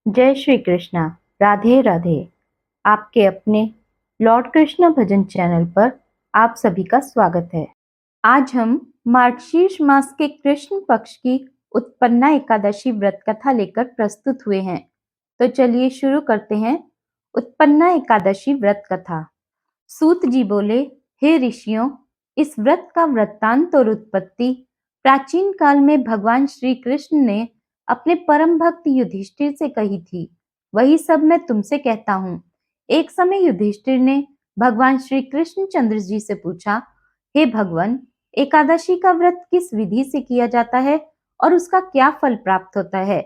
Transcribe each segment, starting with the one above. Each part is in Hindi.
जय श्री कृष्णा। राधे राधे। आपके अपने लॉर्ड कृष्ण भजन चैनल पर आप सभी का स्वागत है। आज हम मार्गशीर्ष मास के कृष्ण पक्ष की उत्पन्ना एकादशी व्रत कथा लेकर प्रस्तुत हुए हैं। तो चलिए शुरू करते हैं उत्पन्ना एकादशी व्रत कथा। सूत जी बोले, हे ऋषियों, इस व्रत का वृत्तांत और उत्पत्ति प्राचीन काल में भगवान श्री कृष्ण ने अपने परम भक्त युधिष्ठिर से कही थी। वही सब मैं तुमसे कहता हूँ। एक समय युधिष्ठिर ने भगवान श्री कृष्ण चंद्र जी से पूछा, हे भगवान, एकादशी का व्रत किस विधि से किया जाता है और उसका क्या फल प्राप्त होता है?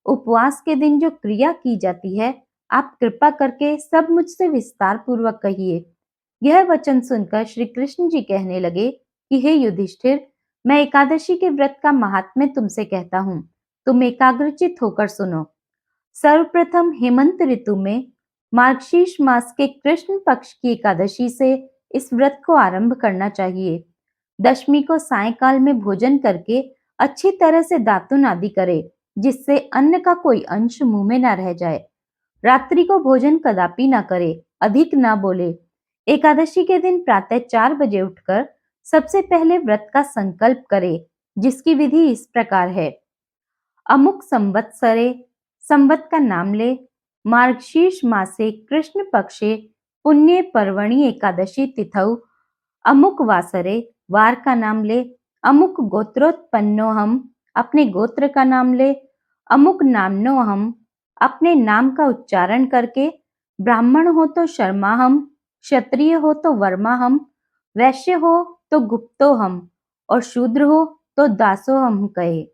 उपवास के दिन जो क्रिया की जाती है, आप कृपा करके सब मुझसे विस्तार पूर्वक कहिए। यह वचन सुनकर श्री कृष्ण जी कहने लगे कि हे युधिष्ठिर, मैं एकादशी के व्रत का महात्म्य तुमसे कहता हूँ। तुम एकाग्रचित होकर सुनो। सर्वप्रथम हेमंत ऋतु में मार्गशीर्ष मास के कृष्ण पक्ष की एकादशी से इस व्रत को आरंभ करना चाहिए। दशमी को सायंकाल में भोजन करके अच्छी तरह से दातुन आदि करे, जिससे अन्न का कोई अंश मुंह में न रह जाए। रात्रि को भोजन कदापि न करे, अधिक न बोले। एकादशी के दिन प्रातः 4 बजे उठकर सबसे पहले व्रत का संकल्प करे, जिसकी विधि इस प्रकार है। अमुक संवत्सरे, संवत का नाम ले, मार्गशीर्ष मासे कृष्ण पक्षे पुण्य पर्वणि एकादशी तिथौ, अमुक वासरे, वार का नाम ले, अमुक गोत्रोत्पन्नो हम, अपने गोत्र का नाम ले, अमुक नामनो हम, अपने नाम का उच्चारण करके, ब्राह्मण हो तो शर्मा हम, क्षत्रिय हो तो वर्मा हम, वैश्य हो तो गुप्तो हम और शूद्र हो तो दासो हम कहे।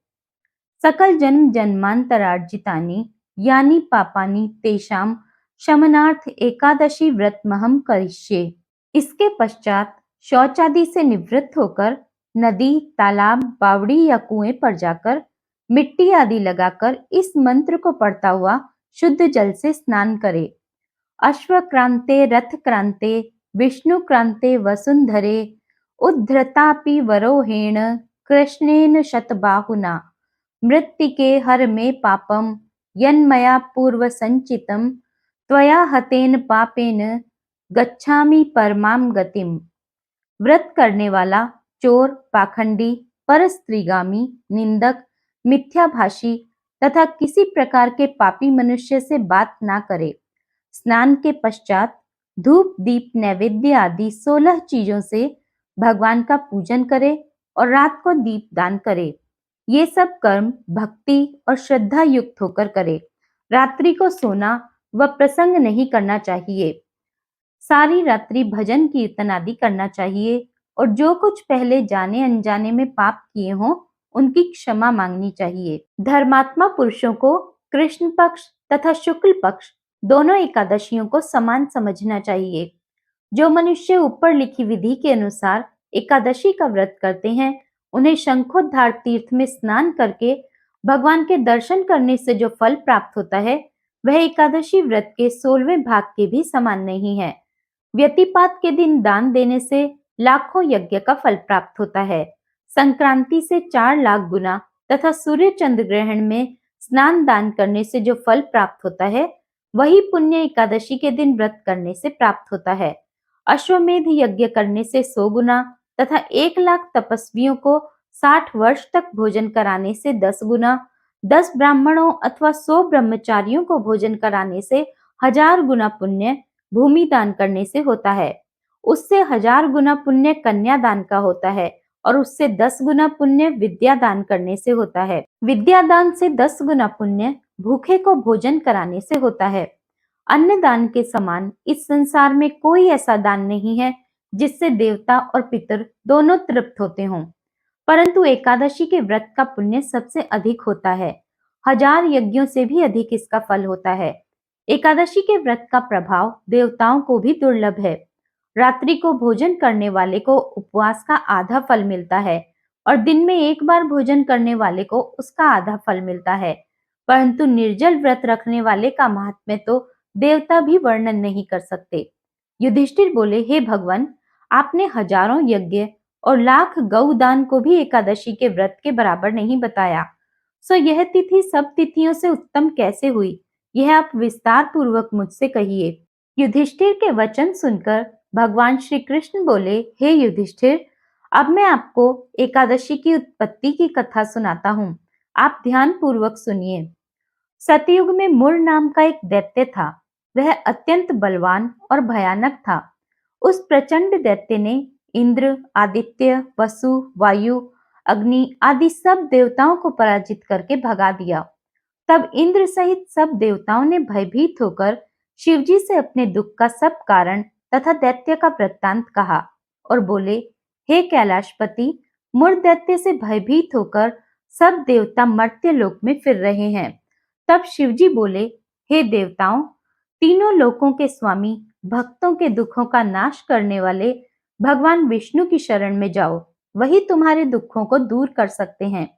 सकल जन्म जन्मांतरार्जितानि यानि पापानि तेषाम शमनार्थ एकादशी व्रत महम करिष्ये। इसके पश्चात शौच आदि से निवृत्त होकर नदी, तालाब, बावड़ी या कुएं पर जाकर मिट्टी आदि लगाकर इस मंत्र को पढ़ता हुआ शुद्ध जल से स्नान करे। अश्वक्रांते रथक्रांते विष्णुक्रांते वसुंधरे उद्धृतापि वरोहेण कृष्णेन शतबाहुना मृत्तिके हर मे पापम यन्मया पूर्व संचितम त्वया हतेन पापेन गच्छामि परमाम गतिम। व्रत करने वाला चोर, पाखंडी, परस्त्रीगामी, निंदक, मिथ्याभाषी तथा किसी प्रकार के पापी मनुष्य से बात ना करे। स्नान के पश्चात धूप, दीप, नैवेद्य आदि 16 चीजों से भगवान का पूजन करे और रात को दीप दान करे। ये सब कर्म भक्ति और श्रद्धा युक्त होकर करे। रात्रि को सोना व प्रसंग नहीं करना चाहिए। सारी रात्रि भजन कीर्तन आदि करना चाहिए और जो कुछ पहले जाने अनजाने में पाप किए हों, उनकी क्षमा मांगनी चाहिए। धर्मात्मा पुरुषों को कृष्ण पक्ष तथा शुक्ल पक्ष दोनों एकादशियों को समान समझना चाहिए। जो मनुष्य ऊपर लिखी विधि के अनुसार एकादशी का व्रत करते हैं, उन्हें शंखोद्धार तीर्थ में स्नान करके भगवान के दर्शन करने से जो फल प्राप्त होता है, वह एकादशी व्रत के 16वें भाग के भी समान नहीं है। व्यतिपात के दिन दान देने से लाखों यज्ञ का फल प्राप्त होता है। संक्रांति से 4 लाख गुना तथा सूर्य चंद्र ग्रहण में स्नान दान करने से जो फल प्राप्त होता है, वही पुण्य एकादशी के दिन व्रत करने से प्राप्त होता है। अश्वमेध यज्ञ करने से 100 गुना तथा 1 लाख तपस्वियों को 60 वर्ष तक भोजन कराने से 10 गुना, 10 ब्राह्मणों अथवा 100 ब्रह्मचारियों को भोजन कराने से 1000 गुना पुण्य भूमि दान करने से होता है। उससे 1000 गुना पुण्य कन्या दान का होता है और उससे 10 गुना पुण्य विद्या दान करने से होता है। विद्या दान से 10 गुना पुण्य भूखे को भोजन कराने से होता है। अन्न दान के समान इस संसार में कोई ऐसा दान नहीं है जिससे देवता और पितर दोनों तृप्त होते हों, परंतु एकादशी के व्रत का पुण्य सबसे अधिक होता है। 1000 यज्ञों से भी अधिक इसका फल होता है। एकादशी के व्रत का प्रभाव देवताओं को भी दुर्लभ है। रात्रि को भोजन करने वाले को उपवास का आधा फल मिलता है और दिन में एक बार भोजन करने वाले को उसका आधा फल मिलता है, परंतु निर्जल व्रत रखने वाले का महात्म्य तो देवता भी वर्णन नहीं कर सकते। युधिष्ठिर बोले, हे भगवान, आपने हजारों यज्ञ और लाख गौदान को भी एकादशी के व्रत के बराबर नहीं बताया। सो यह तिथि सब तिथियों से उत्तम कैसे हुई, यह आप विस्तार पूर्वक मुझसे कहिए। युधिष्ठिर के वचन सुनकर भगवान श्री कृष्ण बोले, हे युधिष्ठिर, अब मैं आपको एकादशी की उत्पत्ति की कथा सुनाता हूँ। आप ध्यान पूर्वक सुनिए। सतयुग में मुर नाम का एक दैत्य था। वह अत्यंत बलवान और भयानक था। उस प्रचंड दैत्य ने इंद्र, आदित्य, वसु, वायु, अग्नि आदि सब देवताओं को पराजित करके भगा दिया। तब इंद्र सहित सब देवताओं ने भयभीत होकर शिवजी से अपने दुख का सब कारण तथा दैत्य का वृत्तांत कहा और बोले, हे कैलाशपति, मुर दैत्य से भयभीत होकर सब देवता मर्त्य लोक में फिर रहे हैं। तब शिवजी बोले, हे देवताओं, तीनों लोकों के स्वामी, भक्तों के दुखों का नाश करने वाले भगवान विष्णु की शरण में जाओ। वही तुम्हारे दुखों को दूर कर सकते हैं।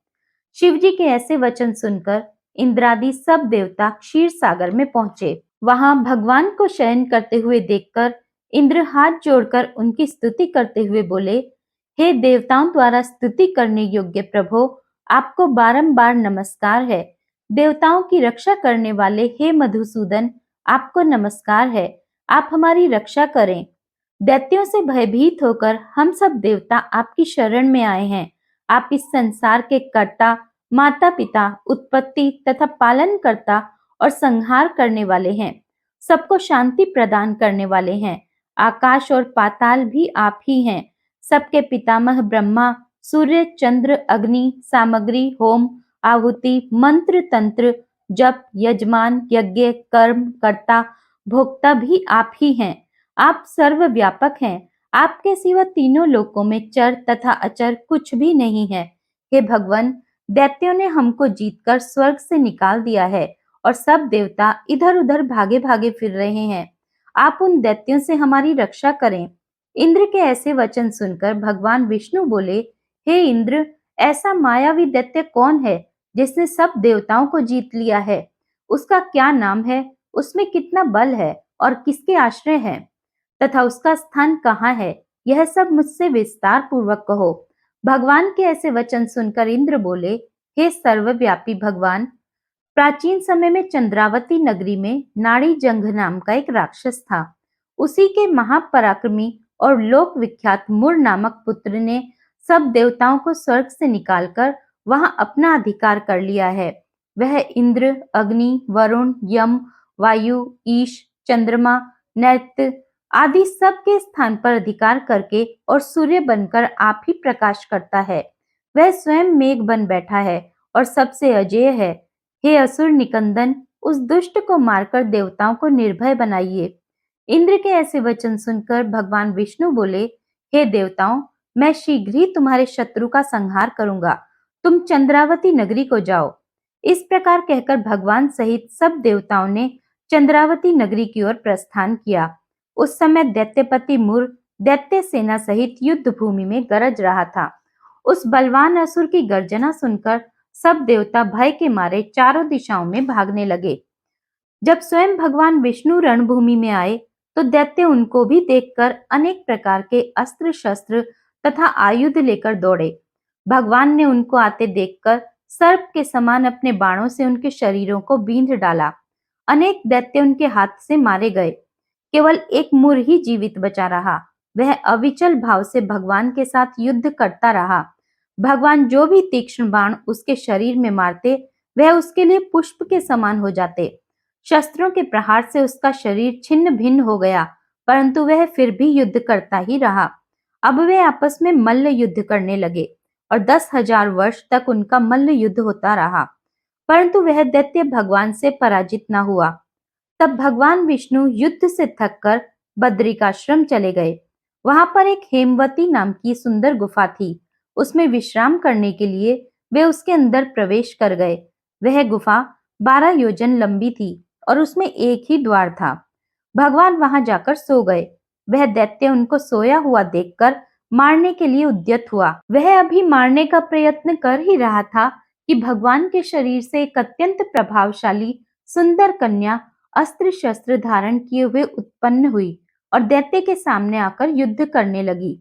शिवजी के ऐसे वचन सुनकर इंद्रादि सब देवता क्षीर सागर में पहुंचे। वहां भगवान को शयन करते हुए देखकर इंद्र हाथ जोड़कर उनकी स्तुति करते हुए बोले, हे देवताओं द्वारा स्तुति करने योग्य प्रभु, आपको बारंबार नमस्कार है। देवताओं की रक्षा करने वाले हे मधुसूदन, आपको नमस्कार है। आप हमारी रक्षा करें। दैत्यों से भयभीत होकर हम सब देवता आपकी शरण में आए हैं। आप इस संसार के कर्ता, माता पिता, उत्पत्ति तथा पालन करता और संहार करने वाले हैं। सबको शांति प्रदान करने वाले हैं। आकाश और पाताल भी आप ही हैं। सबके पितामह ब्रह्मा, सूर्य, चंद्र, अग्नि, सामग्री, होम, आहुति, मंत्र, तंत्र, जप, यजमान, यज्ञ, कर्म, कर्ता, भोक्ता भी आप ही हैं। आप सर्वव्यापक हैं। आपके सिवा तीनों लोकों में चर तथा अचर कुछ भी नहीं है। हे भगवान, दैत्यों ने हमको जीतकर स्वर्ग से निकाल दिया है और सब देवता इधर उधर भागे भागे फिर रहे हैं। आप उन दैत्यों से हमारी रक्षा करें। इंद्र के ऐसे वचन सुनकर भगवान विष्णु बोले, हे इंद्र, ऐसा मायावी दैत्य कौन है जिसने सब देवताओं को जीत लिया है? उसका क्या नाम है? उसमें कितना बल है और किसके आश्रय है तथा उसका स्थान कहाँ है? यह सब मुझसे विस्तार पूर्वक कहो। भगवान के ऐसे वचन सुनकर इंद्र बोले, हे सर्वव्यापी भगवान, प्राचीन समय में चंद्रावती नगरी में नाड़ी जंघ नाम का एक राक्षस था। उसी के महापराक्रमी और लोक विख्यात मुर नामक पुत्र ने सब देवताओं को स्वर्ग से निकालकर वहां अपना अधिकार कर लिया है। वह इंद्र, अग्नि, वरुण, यम, वायु, ईश, चंद्रमा, नैत्य आदि सब के स्थान पर अधिकार करके और सूर्य बनकर आप ही प्रकाश करता है। वह स्वयं मेघ बन बैठा है और सबसे अजेय है। हे असुर निकंदन, उस दुष्ट को मारकर देवताओं को निर्भय बनाइए। इंद्र के ऐसे वचन सुनकर भगवान विष्णु बोले, हे देवताओं, मैं शीघ्र ही तुम्हारे शत्रु का संहार करूंगा। तुम चंद्रावती नगरी को जाओ। इस प्रकार कहकर भगवान सहित सब देवताओं ने चंद्रावती नगरी की ओर प्रस्थान किया। उस समय दैत्यपति मुर दैत्य सेना सहित युद्ध भूमि में गरज रहा था। उस बलवान असुर की गर्जना सुनकर सब देवता भय के मारे चारों दिशाओं में भागने लगे। जब स्वयं भगवान विष्णु रणभूमि में आए तो दैत्य उनको भी देखकर अनेक प्रकार के अस्त्र शस्त्र तथा आयुध लेकर दौड़े। भगवान ने उनको आते देखकर सर्प के समान अपने बाणों से उनके शरीरों को बींध डाला। अनेक दैत्य उनके हाथ से मारे गए। केवल एक मुर ही जीवित बचा रहा। वह अविचल भाव से भगवान के साथ युद्ध करता रहा। भगवान जो भी तीक्ष्ण बाण उसके शरीर में मारते, वह उसके लिए पुष्प के समान हो जाते। शस्त्रों के प्रहार से उसका शरीर छिन्न भिन्न हो गया, परंतु वह फिर भी युद्ध करता ही रहा। अब वे आपस में मल्ल युद्ध करने लगे और 10,000 वर्ष तक उनका मल्ल युद्ध होता रहा, परंतु वह दैत्य भगवान से पराजित न हुआ। तब भगवान विष्णु युद्ध से थककर बद्रिकाश्रम चले गए। वहां पर एक हेमवती नाम की सुंदर गुफा थी। उसमें विश्राम करने के लिए वे उसके अंदर प्रवेश कर गए। वह गुफा 12 योजन लंबी थी और उसमें एक ही द्वार था। भगवान वहां जाकर सो गए। वह दैत्य उनको सोया हुआ देखकर मारने के लिए उद्यत हुआ। वह अभी मारने का प्रयत्न कर ही रहा था कि भगवान के शरीर से एक अत्यंत प्रभावशाली सुंदर कन्या अस्त्र शस्त्र धारण किए हुए उत्पन्न हुई और दैत्य के सामने आकर युद्ध करने लगी।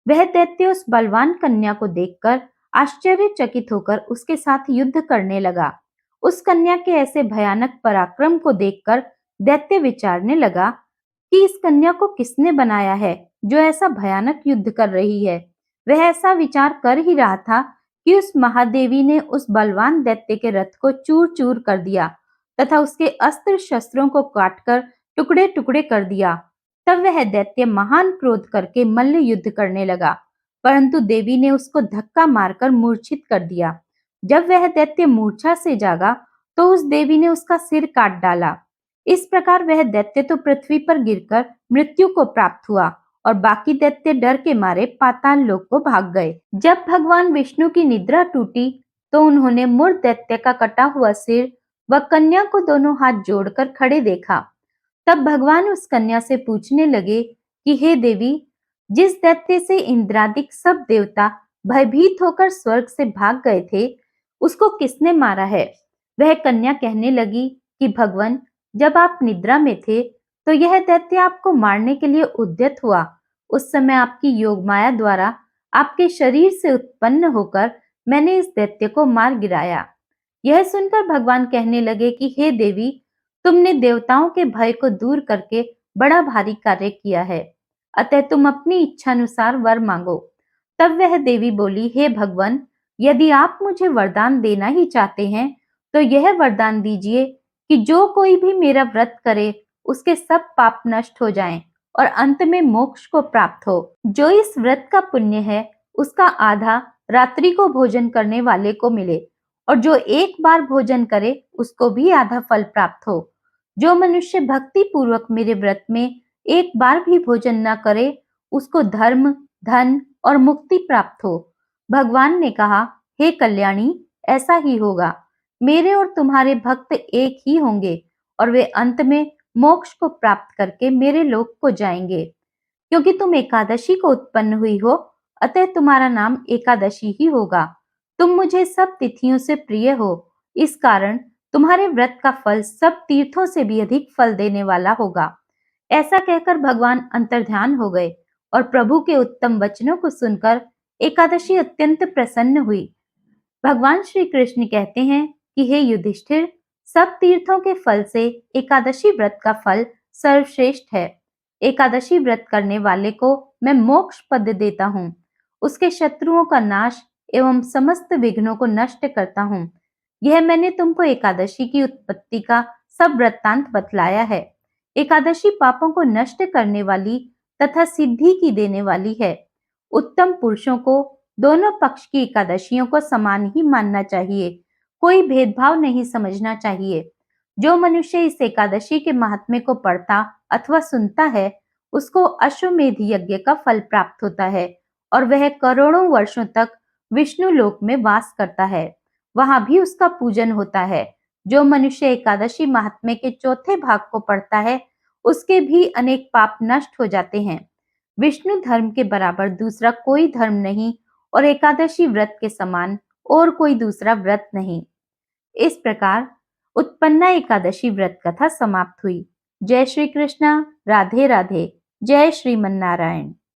वह दैत्य उस बलवान कन्या को देखकर आश्चर्यचकित होकर उसके साथ युद्ध करने लगा। उस कन्या के ऐसे भयानक पराक्रम को देखकर दैत्य विचारने लगा कि इस कन्या को किसने बनाया है जो ऐसा भयानक युद्ध कर रही है। वह ऐसा विचार कर ही रहा था कि उस महादेवी ने उस बलवान दैत्य के रथ को चूर चूर कर दिया तथा उसके अस्त्र शस्त्रों को काटकर टुकड़े टुकड़े कर दिया। तब वह दैत्य महान क्रोध करके मल्ल युद्ध करने लगा, परंतु देवी ने उसको धक्का मारकर मूर्छित कर दिया। जब वह दैत्य मूर्छा से जागा तो उस देवी ने उसका सिर काट डाला। इस प्रकार वह दैत्य तो पृथ्वी पर गिरकर मृत्यु को प्राप्त हुआ और बाकी दैत्य डर के मारे पाताल लोक को भाग गए। जब भगवान विष्णु की निद्रा टूटी तो उन्होंने मूर्ख दैत्य का कटा हुआ सिर व कन्या को दोनों हाथ जोड़कर खड़े देखा। तब भगवान उस कन्या से पूछने लगे कि हे देवी, जिस दैत्य से इंद्रादिक सब देवता भयभीत होकर स्वर्ग से भाग गए थे, उसको किसने मारा है? वह कन्या कहने लगी कि भगवान, जब आप निद्रा में थे तो यह दैत्य आपको मारने के लिए उद्यत हुआ। उस समय आपकी योग माया द्वारा आपके शरीर से उत्पन्न होकर मैंने इस दैत्य को मार गिराया। यह सुनकर भगवान कहने लगे कि हे देवी, तुमने देवताओं के भय को दूर करके बड़ा भारी कार्य किया है, अतः तुम अपनी इच्छानुसार वर मांगो। तब वह देवी बोली, हे भगवान, यदि आप मुझे वरदान देना ही चाहते हैं तो यह वरदान दीजिए कि जो कोई भी मेरा व्रत करे उसके सब पाप नष्ट हो जाएं और अंत में मोक्ष को प्राप्त हो। जो इस व्रत का पुण्य है उसका आधा रात्रि को भोजन करने वाले को मिले और जो एक बार भोजन करे उसको भी आधा फल प्राप्त हो। जो मनुष्य भक्ति पूर्वक मेरे व्रत में एक बार भी भोजन न करे उसको धर्म, धन और मुक्ति प्राप्त हो। भगवान ने कहा, हे कल्याणी, ऐसा ही होगा। मेरे और तुम्हारे भक्त एक ही होंगे और वे अंत में मोक्ष को प्राप्त करके मेरे लोक को जाएंगे। क्योंकि तुम एकादशी को उत्पन्न हुई हो, अतः तुम्हारा नाम एकादशी ही होगा। तुम मुझे सब तिथियों से प्रिय हो, इस कारण तुम्हारे व्रत का फल सब तीर्थों से भी अधिक फल देने वाला होगा। ऐसा कहकर भगवान अंतर्ध्यान हो गए और प्रभु के उत्तम वचनों को सुनकर एकादशी अत्यंत प्रसन्न हुई। भगवान श्री कृष्ण कहते हैं कि हे युधिष्ठिर, सब तीर्थों के फल से एकादशी व्रत का फल सर्वश्रेष्ठ है। एकादशी व्रत करने वाले को मैं मोक्ष पद देता हूँ, उसके शत्रुओं का नाश एवं समस्त विघ्नों को नष्ट करता हूँ। यह मैंने तुमको एकादशी की उत्पत्ति का सब वृत्तांत बतलाया है। एकादशी पापों को नष्ट करने वाली तथा सिद्धि की देने वाली है। उत्तम पुरुषों को दोनों पक्ष की एकादशियों को समान ही मानना चाहिए, कोई भेदभाव नहीं समझना चाहिए। जो मनुष्य इस एकादशी के महात्म्य को पढ़ता अथवा सुनता है उसको अश्वमेध यज्ञ का फल प्राप्त होता है और वह करोड़ों वर्षों तक विष्णु लोक में वास करता है, वहां भी उसका पूजन होता है। जो मनुष्य एकादशी महात्म्य के चौथे भाग को पढ़ता है उसके भी अनेक पाप नष्ट हो जाते हैं। विष्णु धर्म के बराबर दूसरा कोई धर्म नहीं और एकादशी व्रत के समान और कोई दूसरा व्रत नहीं। इस प्रकार उत्पन्ना एकादशी व्रत कथा समाप्त हुई। जय श्री कृष्णा। राधे राधे। जय श्रीमन नारायण।